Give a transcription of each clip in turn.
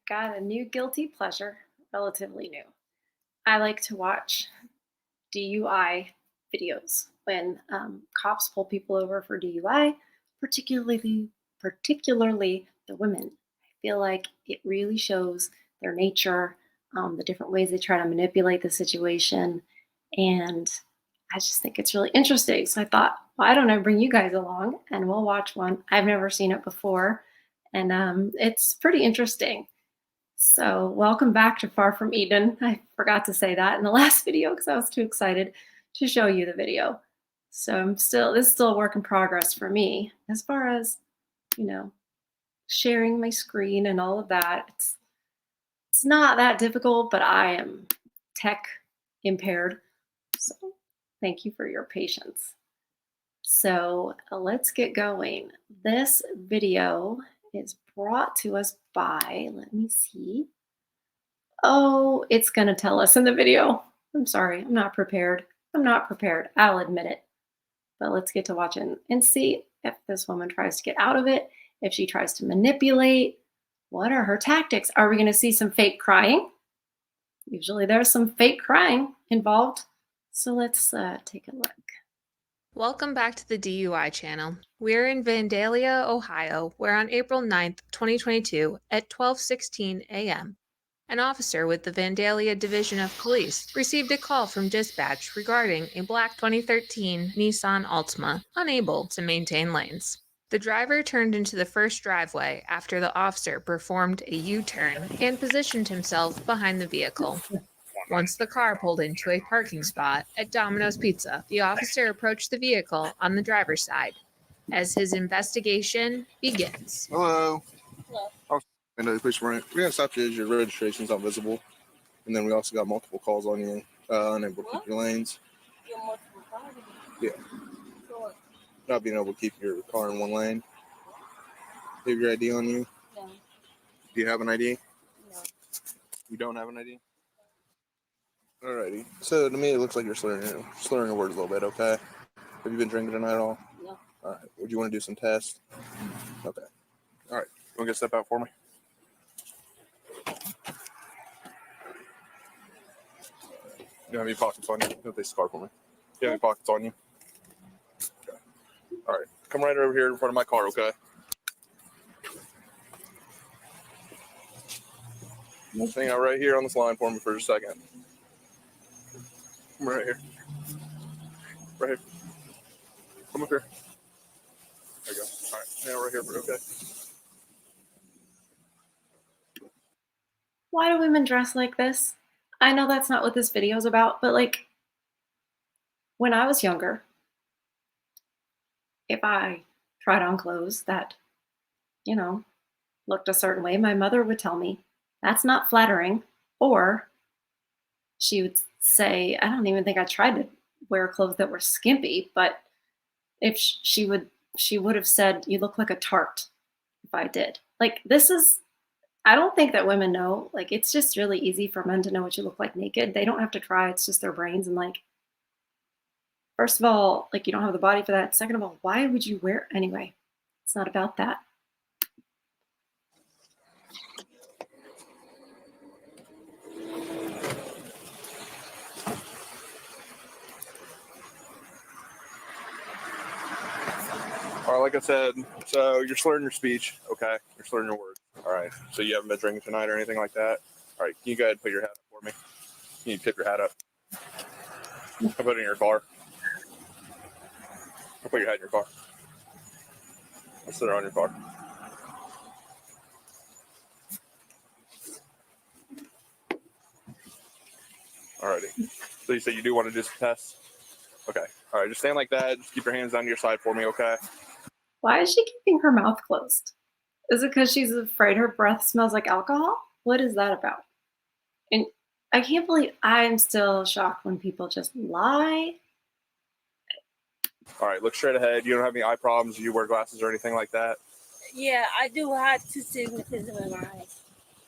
got a new guilty pleasure, relatively new. I like to watch DUI videos when cops pull people over for DUI, particularly the women. I feel like it really shows their nature, the different ways they try to manipulate the situation, and I just think it's really interesting. So I thought, why don't I bring you guys along and we'll watch one? I've never seen it before, and it's pretty interesting. So, welcome back to Far From Eden. I forgot to say that in the last video because I was too excited to show you the video. So, this is still a work in progress for me as far as, you know, sharing my screen and all of that. It's not that difficult, but I am tech impaired. So, thank you for your patience. So, let's get going. This video is brought to us by, let me see. Oh, it's gonna tell us in the video. I'm sorry, I'm not prepared. I'm not prepared, I'll admit it. But let's get to watching and see if this woman tries to get out of it, if she tries to manipulate. What are her tactics? Are we gonna see some fake crying? Usually there's some fake crying involved. So let's take a look. Welcome back to the DUI channel. We're in Vandalia, Ohio, where on April 9th, 2022, at 12:16 a.m., an officer with the Vandalia Division of Police received a call from dispatch regarding a black 2013 Nissan Altima unable to maintain lanes. The driver turned into the first driveway after the officer performed a U-turn and positioned himself behind the vehicle. Once the car pulled into a parking spot at Domino's Pizza, the officer approached the vehicle on the driver's side as his investigation begins. Hello. Another police warrant. We got stopped you as your registration's not visible. And then we also got multiple calls on you, unable to keep your lanes. Your multiple cars? Yeah. Sure. Not being able to keep your car in one lane. Do you have your ID on you? No. Do you have an ID? No. You don't have an ID? Alrighty. So to me, it looks like you're slurring your words a little bit, okay? Have you been drinking tonight at all? No. Alright. Would you want to do some tests? Okay. Alright. You want to get a step out for me? You don't have any pockets on you? Don't face the car for me. You have any pockets on you? Okay. All right. Come right over here in front of my car, okay? Just hang out right here on this line for me for a second. Come right here. Right here. Come up here. There you go. All right. Hang out right here for okay? Why do women dress like this? I know that's not what this video is about, but like when I was younger, if I tried on clothes that, you know, looked a certain way, my mother would tell me, that's not flattering. Or she would say, I don't even think I tried to wear clothes that were skimpy, but if she would have said, you look like a tart if I did. Like this is, I don't think that women know. Like it's just really easy for men to know what you look like naked. They don't have to try. It's just their brains. And like, first of all, like you don't have the body for that. Second of all, why would you wear anyway? It's not about that. All right, like I said, so you're slurring your speech, okay? You're slurring your words. All right. So you haven't been drinking tonight or anything like that? All right. Can you go ahead and put your hat up for me? Can you tip your hat up? I'll put it in your car. I'll put your hat in your car. I'll sit it on your car. Alrighty. So you said you do want to do some tests? Okay. All right. Just stand like that. Just keep your hands down to your side for me, okay? Why is she keeping her mouth closed? Is it because she's afraid her breath smells like alcohol? What is that about? And I can't believe I'm still shocked when people just lie. All right. Look straight ahead. You don't have any eye problems. Do you wear glasses or anything like that? Yeah, I do have two stigmatism in my eyes.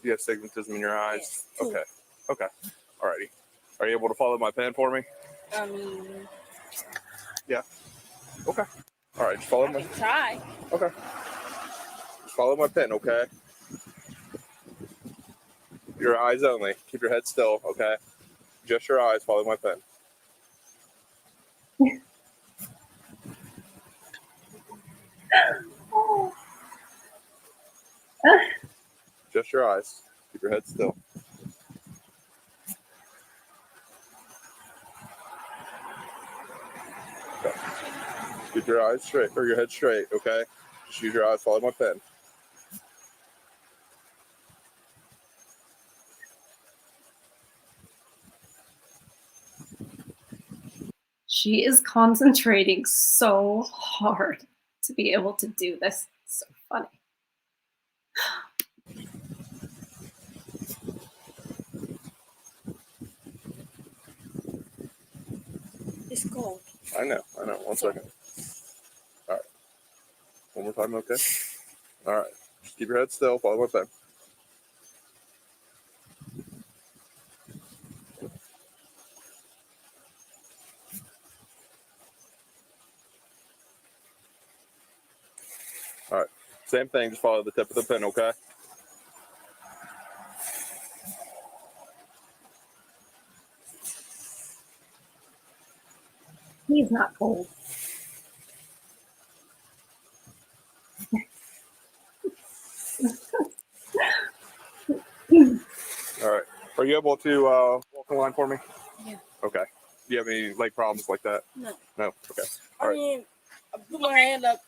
You have stigmatism in your eyes? Yes, two. Okay. Okay. Alrighty. Are you able to follow my pen for me? Yeah. Okay. All right. Just follow I my. can try. Okay. Just follow my pen, okay? Your eyes only. Keep your head still, okay? Just your eyes. Follow my pen. Just your eyes. Keep your head still. Okay. Keep your eyes straight, or your head straight, okay? Just use your eyes. Follow my pen. She is concentrating so hard to be able to do this. It's so funny. It's cold. I know. 1 second. All right. One more time, okay? All right. Just keep your head still. Follow my pen. All right. Same thing. Just follow the tip of the pen, okay? He's not cold. All right. Are you able to walk the line for me? Yeah. Okay. Do you have any leg problems like that? No. No? Okay. I All right. mean, I put my hand up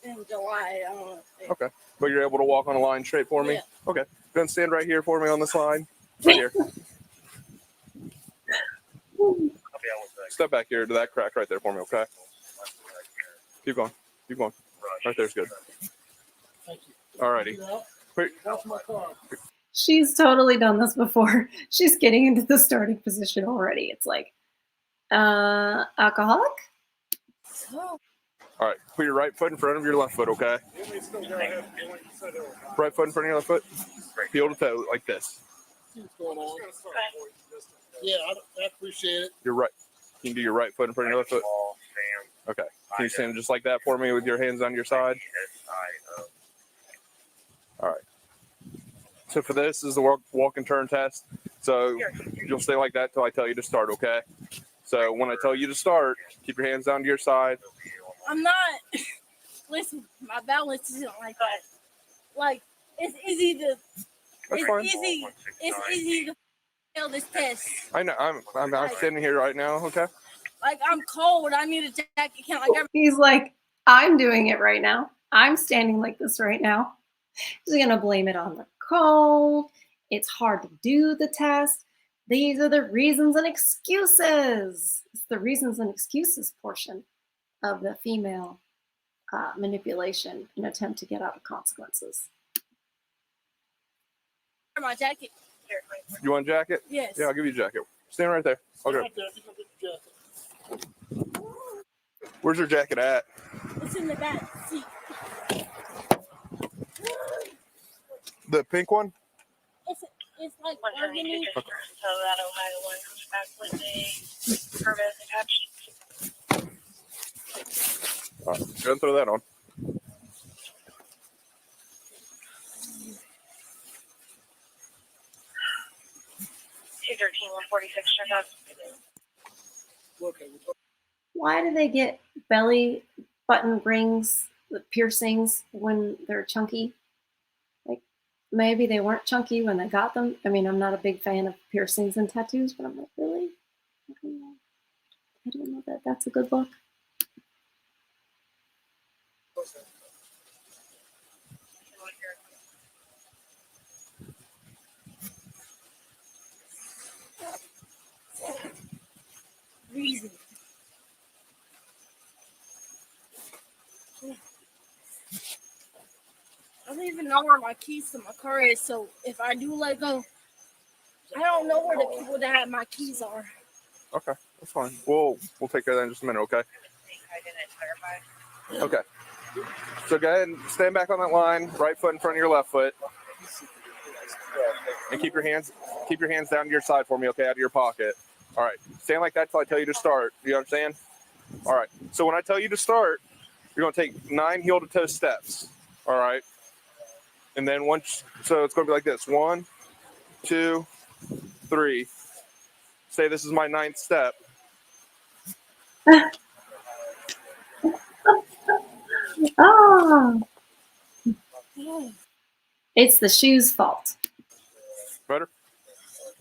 in July. I don't know. Okay. But you're able to walk on a line straight for me? Yeah. Okay. Go and stand right here for me on this line. Right here. Step back here to that crack right there for me, okay? Keep going. Keep going. Right there's good. Thank you. Alrighty. Wait. That's my car. She's totally done this before. She's getting into the starting position already. It's like, alcoholic? So, All right. Put your right foot in front of your left foot, okay? Right foot in front of your left foot. Heel to toe like this. See what's going on. Yeah, I appreciate it. Your right. Can you do your right foot in front of your left foot? Okay. Can you stand just like that for me with your hands on your side? All right. So for this is the walk and turn test. So you'll stay like that till I tell you to start, okay? So when I tell you to start, keep your hands down to your side. I'm not. Listen, my balance isn't like that. Like, it's easy to. That's It's fine. easy. It's easy to fail this test. I know. I'm standing here right now, okay? Like, I'm cold. I need a jacket. Can I grab? He's like, I'm doing it right now. I'm standing like this right now. He's going to blame it on the cold. It's hard to do the test. These are the reasons and excuses. It's the reasons and excuses portion of the female manipulation in attempt to get out of consequences. My jacket? You want a jacket? Yes. Yeah, I'll give you a jacket. Stand right there. Okay. Right there, just go get your jacket. Where's your jacket at? It's in the back seat. The pink one? It's like burgundy. Colorado, Ohio, one comes back with a permit attached. All right. Go ahead and throw that on. Check out. Okay. Why do they get belly button rings, the piercings, when they're chunky? Like, maybe they weren't chunky when they got them. I mean, I'm not a big fan of piercings and tattoos, but I'm like, really? I don't know that that's a good look. Reason. I don't even know where my keys to my car is, so if I do let go, I don't know where the people that have my keys are. Okay, that's fine. We'll take care of that in just a minute, okay? Okay. So go ahead and stand back on that line, right foot in front of your left foot. And keep your hands down to your side for me, okay, out of your pocket. All right. Stand like that till I tell you to start. You understand? All right. So when I tell you to start, you're going to take 9 heel to toe steps. All right. And then so it's going to be like this. 1, 2, 3. Say this is my 9th step. Oh, it's the shoe's fault. Better?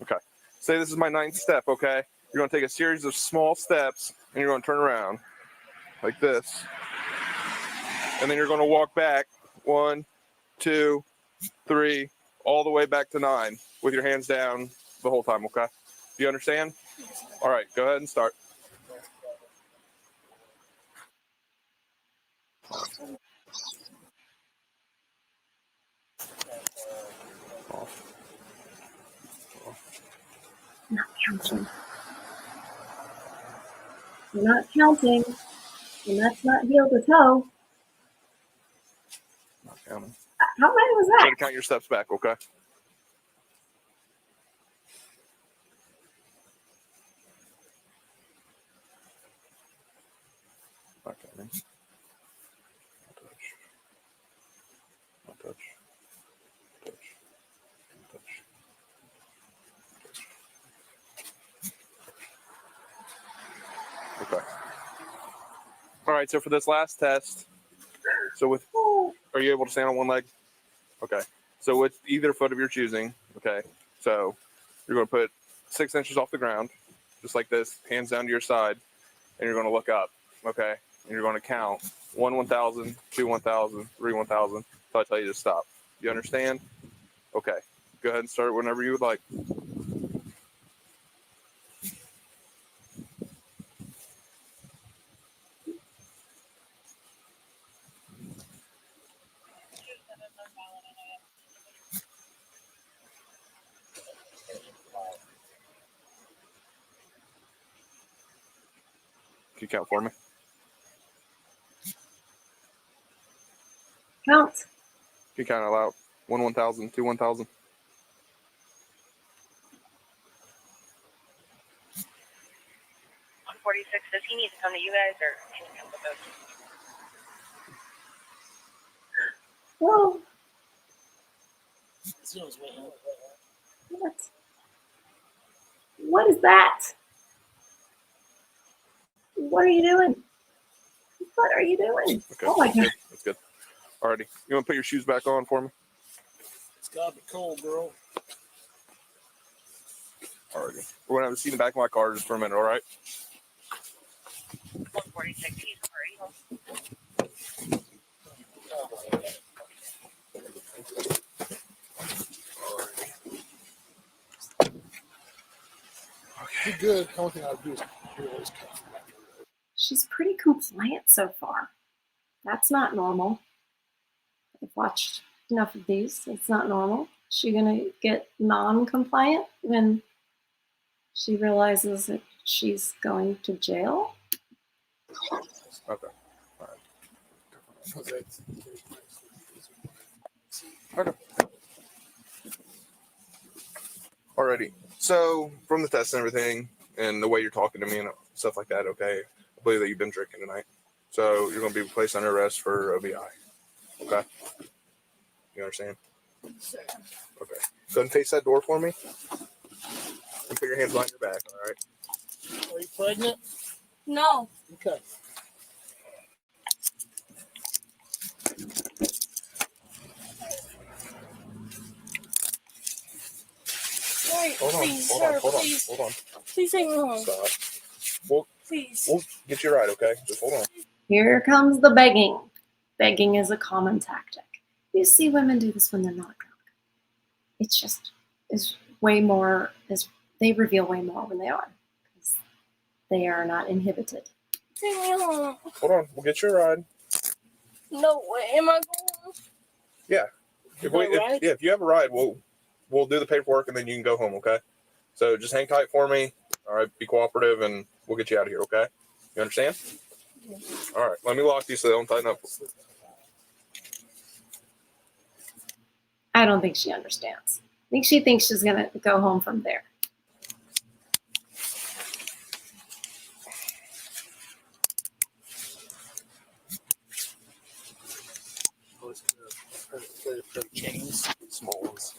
Okay. Say this is my 9th step, okay? You're going to take a series of small steps, and you're going to turn around like this. And then you're going to walk back 1, 2, 3, all the way back to 9 with your hands down the whole time, okay? Do you understand? All right, go ahead and start. Not counting. You're not counting. And that's not heel to toe. Not counting. How many was Try that? to count your steps back, okay? Not counting. Not touch. Not touch. Touch. Touch. Okay. All right, so for this last test, are you able to stand on one leg? Okay. So with either foot of your choosing, okay, so you're going to put 6 inches off the ground, just like this, hands down to your side, and you're going to look up, okay? And you're going to count 1, 1,000, 2, 1,000, 3, 1,000, until I tell you to stop. You understand? Okay. Go ahead and start whenever you would like. Can you count for me? Count. Can you count out loud? 1, 1,000, 2, 1,000. On 46, does he need to come to you guys or can he come with us? Whoa. What? What is that? What are you doing? What are you doing? Okay. Oh my That's God. good. That's good. Alrighty. You want to put your shoes back on for me? It's gotta be cold, girl. Alrighty. We're going to have a seat in the back of my car just for a minute, all right? 146, he's already home. You're good. The only thing I do is always cut. She's pretty compliant so far. That's not normal. I've watched enough of these. It's not normal. Is she gonna get non-compliant when she realizes that she's going to jail? Okay. All Because that's- right. Okay. Alrighty. So from the test and everything, and the way you're talking to me and stuff like that, okay, I believe that you've been drinking tonight. So you're going to be placed under arrest for OBI. Okay. You understand? Okay. Go ahead and face that door for me. And put your hands behind your back. All right. Are you pregnant? No. Okay. Wait, Hold on. please, Hold sir, on. Hold on. please. Hold on. Please take me home. Stop. We'll Please. get you right. Okay. Just hold on. Here comes the begging. Begging is a common tactic. You see women do this when they're not drunk. It's just is way more. They reveal way more when they are, because they are not inhibited. Take me home. Hold on. We'll get you a ride. No way. Am I going? Yeah. If you have a ride, we'll do the paperwork and then you can go home. Okay. So just hang tight for me. All right. Be cooperative and we'll get you out of here. Okay. You understand? All right. Let me lock you so they don't tighten up. I don't think she understands. I think she thinks she's gonna go home from there. Chains, small ones.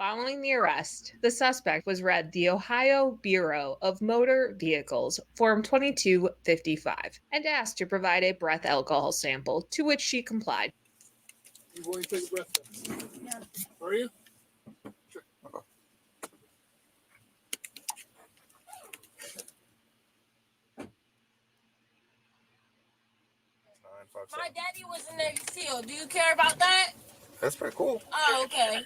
Following the arrest, the suspect was read the Ohio Bureau of Motor Vehicles Form 2255 and asked to provide a breath alcohol sample, to which she complied. You want to take a breath test? Yeah. Are you? Sure. My daddy was a Navy SEAL. Do you care about that? That's pretty cool. Oh, okay.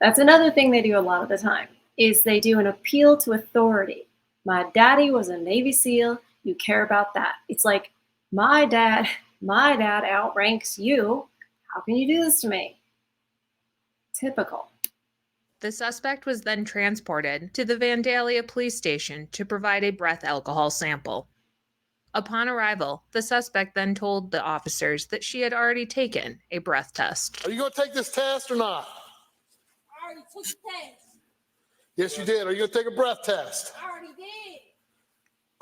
That's another thing they do a lot of the time, is they do an appeal to authority. My daddy was a Navy SEAL. You care about that. It's like, my dad outranks you. How can you do this to me? Typical. The suspect was then transported to the Vandalia police station to provide a breath alcohol sample. Upon arrival, the suspect then told the officers that she had already taken a breath test. Are you going to take this test or not? I already took the test. Yes, you did. Are you going to take a breath test? I already did.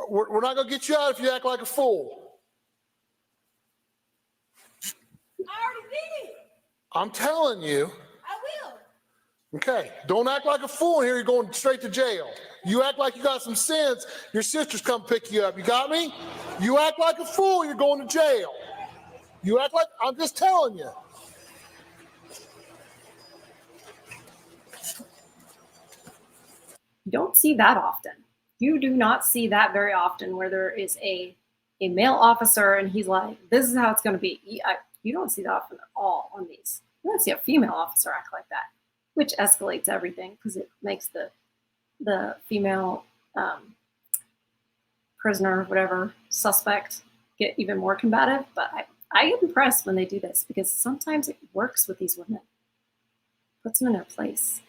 We're not going to get you out if you act like a fool. I already did it. I'm telling you. I will. Okay, don't act like a fool in here. You're going straight to jail. You act like you got some sense, your sisters come pick you up. You got me? You act like a fool, you're going to jail. You act like, I'm just telling you. You don't see that often. You do not see that very often where there is a male officer and he's like, this is how it's going to be. You don't see that often at all on these. You don't see a female officer act like that, which escalates everything because it makes the female prisoner, whatever, suspect get even more combative. But I get impressed when they do this because sometimes it works with these women. Puts them in their place.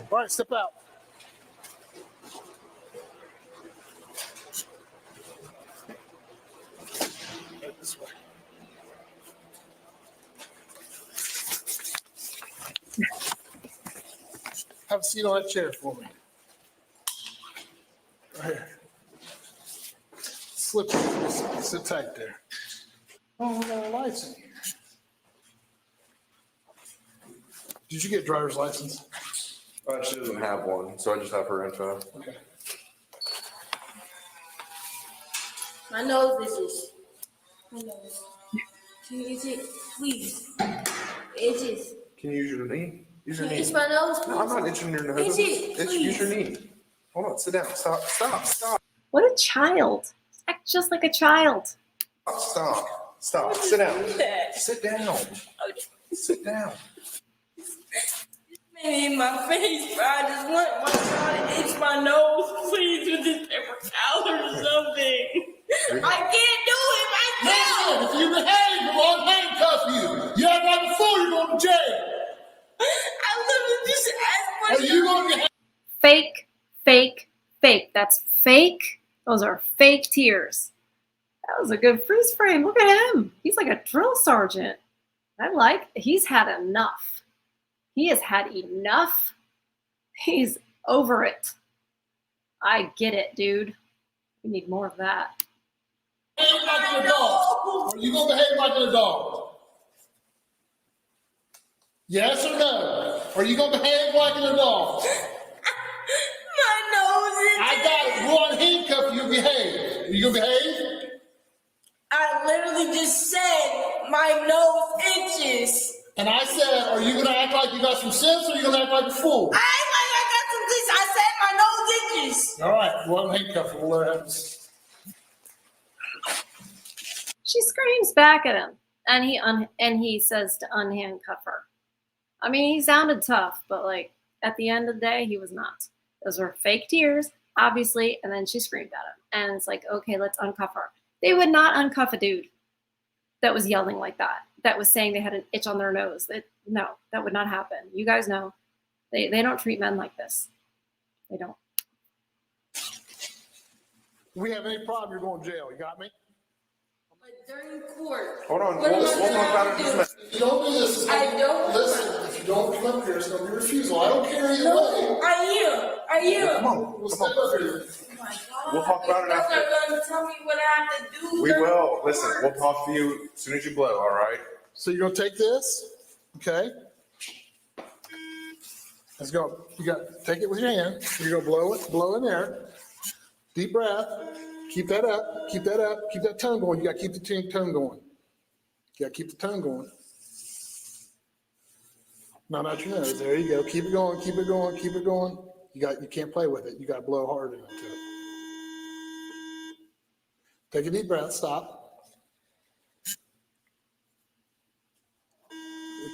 All right, step out. Right this way. Have a seat on that chair for me. Right here. Slip it. Sit tight there. Oh, we got our lights in here. Did you get a driver's license? She doesn't have one, so I just have her info. Okay. My nose itches. My nose. Can you itch it, please? Itches. Can you use your knee? Use your Can you knee. itch my nose, please? No, I'm not itching your nose. Itch it, Use your please. knee. Hold on, sit down. Stop. What a child. Act just like a child. Stop. Sit down. Sit down. Sit down. Man, in my face, bro. I just want my God to itch my nose, please, with this paper towel or something. I can't do it myself. Listen, if you behave, we're going to handcuff you. You act like a fool, you're going to jail. I literally just asked Are for you going to get Fake. That's fake. Those are fake tears. That was a good freeze frame. Look at him. He's like a drill sergeant. He's had enough. He has had enough. He's over it. I get it, dude. We need more of that. behave like an adult? Are you going to behave like an adult? Yes or no? Are you going to behave like an adult? my nose itches. I got it. We're on handcuff. You behave. Are you going to behave? I literally just said my nose itches. And I said, are you going to act like you got some sense or are you going to act like a fool? I act like I got some sense. I said my nose itches. All right. We're on handcuff. We'll let her have this. She screams back at him, and he says to unhandcuff her. I mean, he sounded tough, but like at the end of the day, he was not. Those were fake tears, obviously, and then she screamed at him. And it's like, okay, let's uncuff her. They would not uncuff a dude that was yelling like that, that was saying they had an itch on their nose. No, that would not happen. You guys know. They don't treat men like this. They don't. If we have any problem, you're going to jail. You got me? But during court. Hold on. What am I We'll talk about it in gonna just a minute. If you don't do this, I don't. listen, if you don't come up here, it's going to be refusal. I don't care either way. I am. Come on, we'll step up here. Oh my God. We'll talk about it You're after. not going to tell me what I have to do. We will. Listen, we'll talk to you as soon as you blow, all right? So you're going to take this, okay? Let's go. You got take it with your hand. You're going to blow in there. Deep breath. Keep that up. Keep that up. Keep that tongue going. You got to keep the tongue going. You got to keep the tongue going. No, not your nose. There you go. Keep it going. Keep it going. Keep it going. You can't play with it. You got to blow hard into it. Take a deep breath. Stop.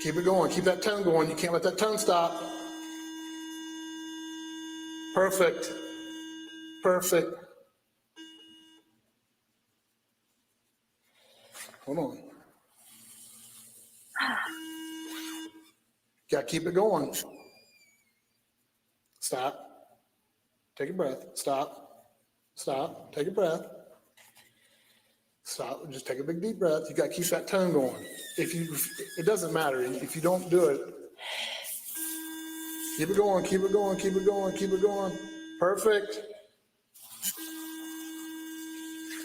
Keep it going. Keep that tongue going. You can't let that tongue stop. Perfect. Perfect. Hold on. Got to keep it going. Stop. Take a breath. Stop. Stop. Take a breath. Stop. Just take a big deep breath. You got to keep that tongue going. It doesn't matter if you don't do it. Keep it going. Keep it going. Keep it going. Keep it going. Perfect.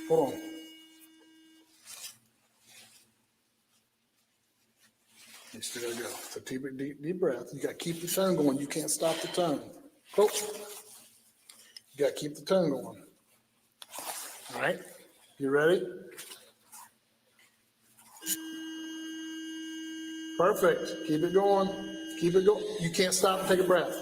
Hold on. You still gotta go. So take a deep breath. You gotta keep the tongue going. You can't stop the tongue. Oh. You gotta keep the tongue going. All right. You ready? Perfect. Keep it going. Keep it going. You can't stop and take a breath.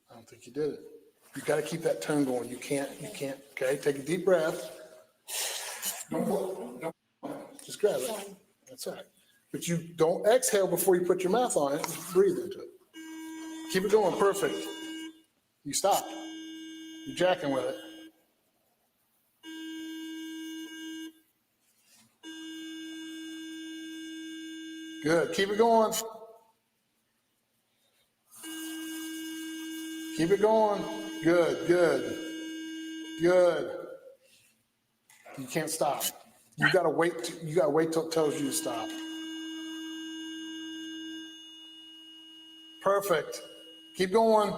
I don't think you did it. You got to keep that tongue going. You can't, okay? Take a deep breath. Don't just grab it. That's all right. But you don't exhale before you put your mouth on it. Just breathe into it. Keep it going. Perfect. You stop. You're jacking with it. Good. Keep it going. Keep it going. Good, good, good. You can't stop. You gotta wait. You gotta wait till it tells you to stop. Perfect. Keep going.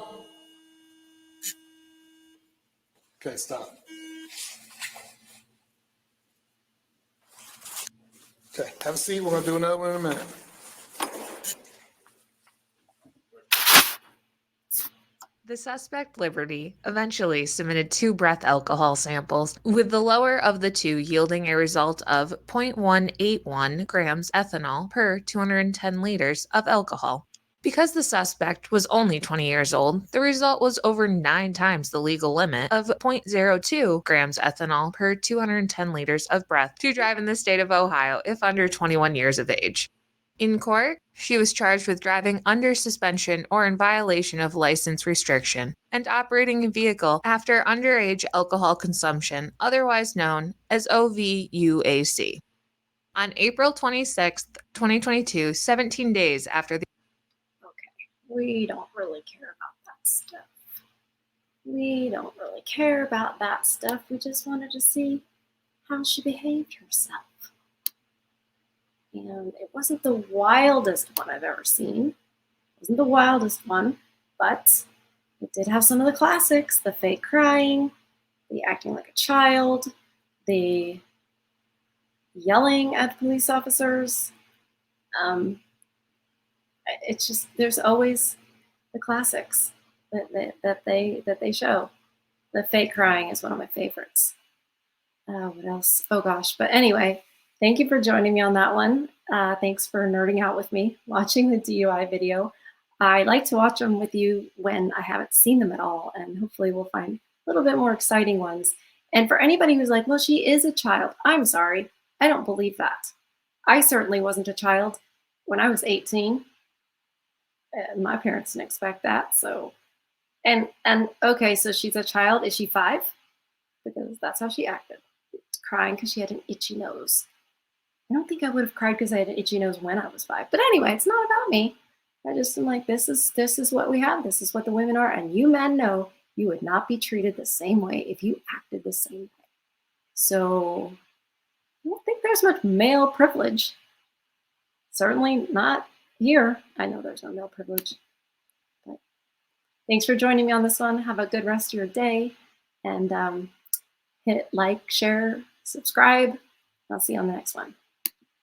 Okay, stop. Okay, have a seat. We're gonna do another one in a minute. The suspect, Liberty, eventually submitted 2 breath alcohol samples, with the lower of the 2 yielding a result of 0.181 grams ethanol per 210 liters of alcohol. Because the suspect was only 20 years old, the result was over 9 times the legal limit of 0.02 grams ethanol per 210 liters of breath to drive in the state of Ohio if under 21 years of age. In court, she was charged with driving under suspension or in violation of license restriction and operating a vehicle after underage alcohol consumption, otherwise known as OVUAC. On April 26, 2022, 17 days after the We don't really care about that stuff. We don't really care about that stuff. We just wanted to see how she behaved herself. And it wasn't the wildest one I've ever seen. It wasn't the wildest one, but it did have some of the classics: the fake crying, the acting like a child, the yelling at police officers. It's just, there's always the classics that they show. The fake crying is one of my favorites. What else? Oh gosh. But anyway, thank you for joining me on that one. Thanks for nerding out with me, watching the DUI video. I like to watch them with you when I haven't seen them at all, and hopefully we'll find a little bit more exciting ones. And for anybody who's like, well, she is a child, I'm sorry. I don't believe that. I certainly wasn't a child when I was 18. My parents didn't expect that. So, and okay, so she's a child. Is she 5? Because that's how she acted, crying because she had an itchy nose. I don't think I would have cried because I had an itchy nose when I was 5. But anyway, it's not about me. I just am like, this is what we have. This is what the women are, and you men know you would not be treated the same way if you acted the same way. So I don't think there's much male privilege. Certainly not here. I know there's no male privilege. But thanks for joining me on this one. Have a good rest of your day. And hit like, share, subscribe. I'll see you on the next one.